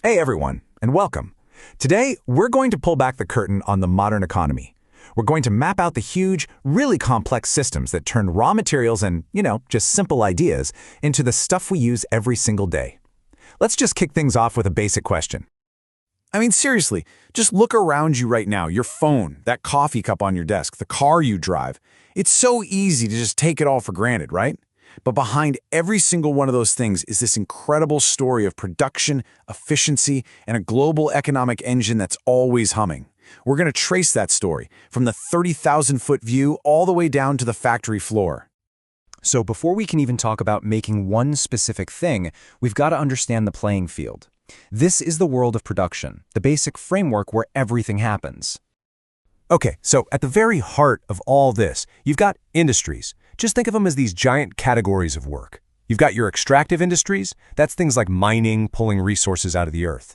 Hey everyone, and welcome. Today, we're going to pull back the curtain on the modern economy. We're going to map out the huge, really complex systems that turn raw materials and, just simple ideas into the stuff we use every single day. Let's just kick things off with a basic question. Seriously, just look around you right now. Your phone, that coffee cup on your desk, the car you drive. It's so easy to just take it all for granted, right? But behind every single one of those things is this incredible story of production, efficiency, and a global economic engine that's always humming. We're going to trace that story from the 30,000-foot view all the way down to the factory floor. So before we can even talk about making one specific thing, we've got to understand the playing field. This is the world of production, the basic framework where everything happens. Okay, so at the very heart of all this, you've got industries. Just think of them as these giant categories of work. You've got your extractive industries. That's things like mining, pulling resources out of the earth.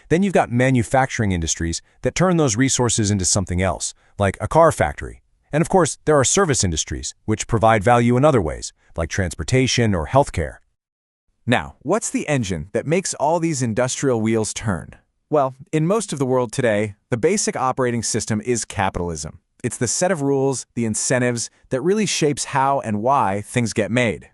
Then you've got manufacturing industries that turn those resources into something else, like a car factory. And of course, there are service industries, which provide value in other ways, like transportation or healthcare. Now, what's the engine that makes all these industrial wheels turn? Well, in most of the world today, the basic operating system is capitalism. It's the set of rules, the incentives, that really shapes how and why things get made.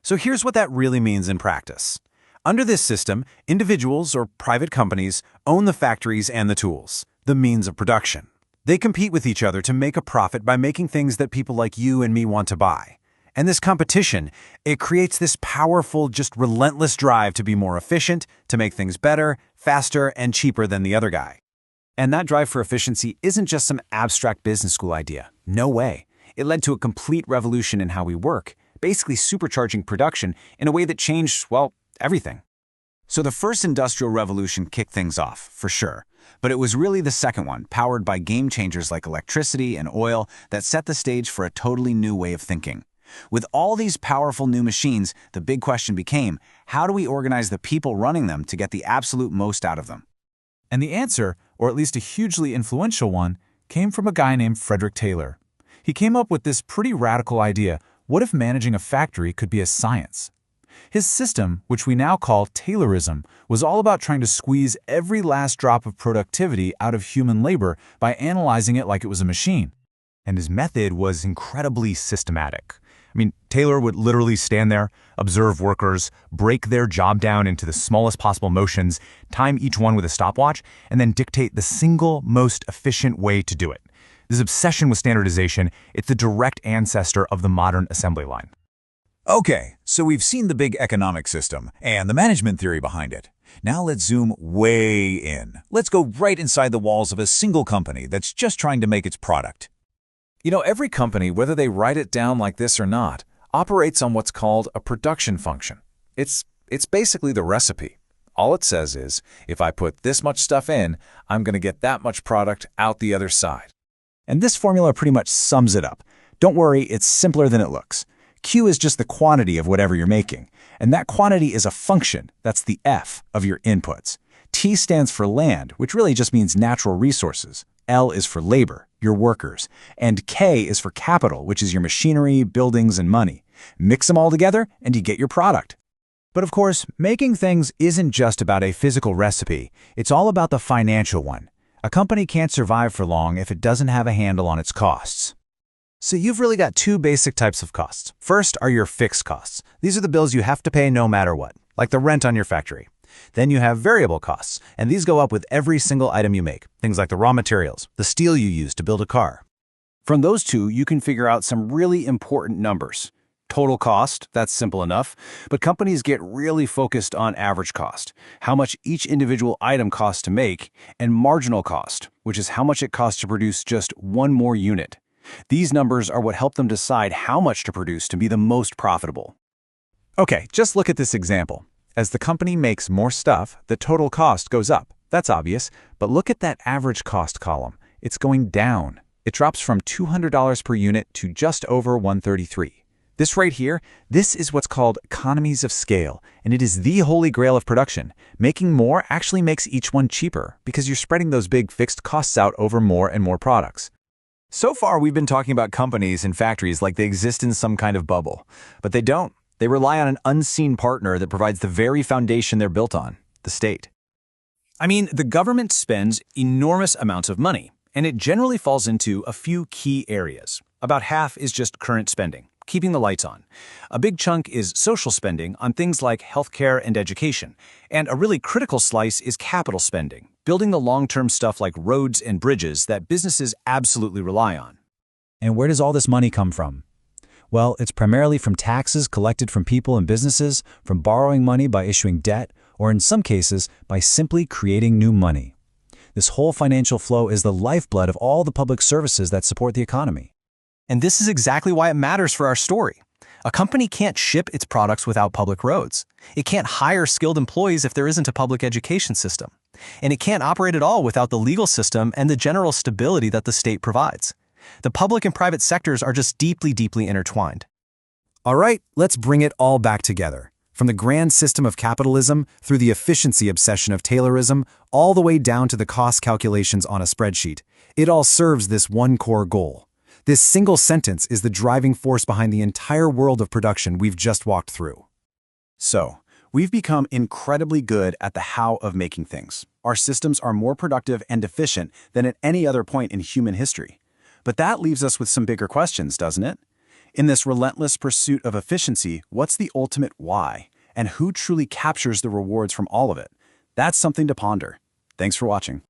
So here's what that really means in practice. Under this system, individuals or private companies own the factories and the tools, the means of production. They compete with each other to make a profit by making things that people like you and me want to buy. And this competition, it creates this powerful, just relentless drive to be more efficient, to make things better, faster, and cheaper than the other guy. And that drive for efficiency isn't just some abstract business school idea. No way. It led to a complete revolution in how we work, basically supercharging production in a way that changed, everything. So the first industrial revolution kicked things off, for sure. But it was really the second one, powered by game changers like electricity and oil, that set the stage for a totally new way of thinking. With all these powerful new machines, the big question became, how do we organize the people running them to get the absolute most out of them? And the answer, or at least a hugely influential one, came from a guy named Frederick Taylor. He came up with this pretty radical idea: what if managing a factory could be a science? His system, which we now call Taylorism, was all about trying to squeeze every last drop of productivity out of human labor by analyzing it like it was a machine. And his method was incredibly systematic. Taylor would literally stand there, observe workers, break their job down into the smallest possible motions, time each one with a stopwatch, and then dictate the single most efficient way to do it. This obsession with standardization, it's the direct ancestor of the modern assembly line. Okay, so we've seen the big economic system and the management theory behind it. Now let's zoom way in. Let's go right inside the walls of a single company that's just trying to make its product. Every company, whether they write it down like this or not, operates on what's called a production function. It's basically the recipe. All it says is, if I put this much stuff in, I'm going to get that much product out the other side. And this formula pretty much sums it up. Don't worry, it's simpler than it looks. Q is just the quantity of whatever you're making, and that quantity is a function, that's the F, of your inputs. T stands for land, which really just means natural resources. L is for labor, your workers, and K is for capital, which is your machinery, buildings, and money. Mix them all together, and you get your product. But of course, making things isn't just about a physical recipe. It's all about the financial one. A company can't survive for long if it doesn't have a handle on its costs. So you've really got two basic types of costs. First are your fixed costs. These are the bills you have to pay no matter what, like the rent on your factory. Then you have variable costs, and these go up with every single item you make, things like the raw materials, the steel you use to build a car. From those two, you can figure out some really important numbers. Total cost, that's simple enough, but companies get really focused on average cost, how much each individual item costs to make, and marginal cost, which is how much it costs to produce just one more unit. These numbers are what help them decide how much to produce to be the most profitable. Okay, just look at this example. As the company makes more stuff, the total cost goes up. That's obvious, but look at that average cost column. It's going down. It drops from $200 per unit to just over $133. This right here, this is what's called economies of scale, and it is the holy grail of production. Making more actually makes each one cheaper because you're spreading those big fixed costs out over more and more products. So far, we've been talking about companies and factories like they exist in some kind of bubble, but they don't. They rely on an unseen partner that provides the very foundation they're built on, the state. I mean, the government spends enormous amounts of money, and it generally falls into a few key areas. About half is just current spending, keeping the lights on. A big chunk is social spending on things like healthcare and education. And a really critical slice is capital spending, building the long-term stuff like roads and bridges that businesses absolutely rely on. And where does all this money come from? Well, it's primarily from taxes collected from people and businesses, from borrowing money by issuing debt, or in some cases, by simply creating new money. This whole financial flow is the lifeblood of all the public services that support the economy. And this is exactly why it matters for our story. A company can't ship its products without public roads. It can't hire skilled employees if there isn't a public education system. And it can't operate at all without the legal system and the general stability that the state provides. The public and private sectors are just deeply, deeply intertwined. All right, let's bring it all back together. From the grand system of capitalism, through the efficiency obsession of Taylorism, all the way down to the cost calculations on a spreadsheet, it all serves this one core goal. This single sentence is the driving force behind the entire world of production we've just walked through. So, we've become incredibly good at the how of making things. Our systems are more productive and efficient than at any other point in human history. But that leaves us with some bigger questions, doesn't it? In this relentless pursuit of efficiency, what's the ultimate why? And who truly captures the rewards from all of it? That's something to ponder. Thanks for watching.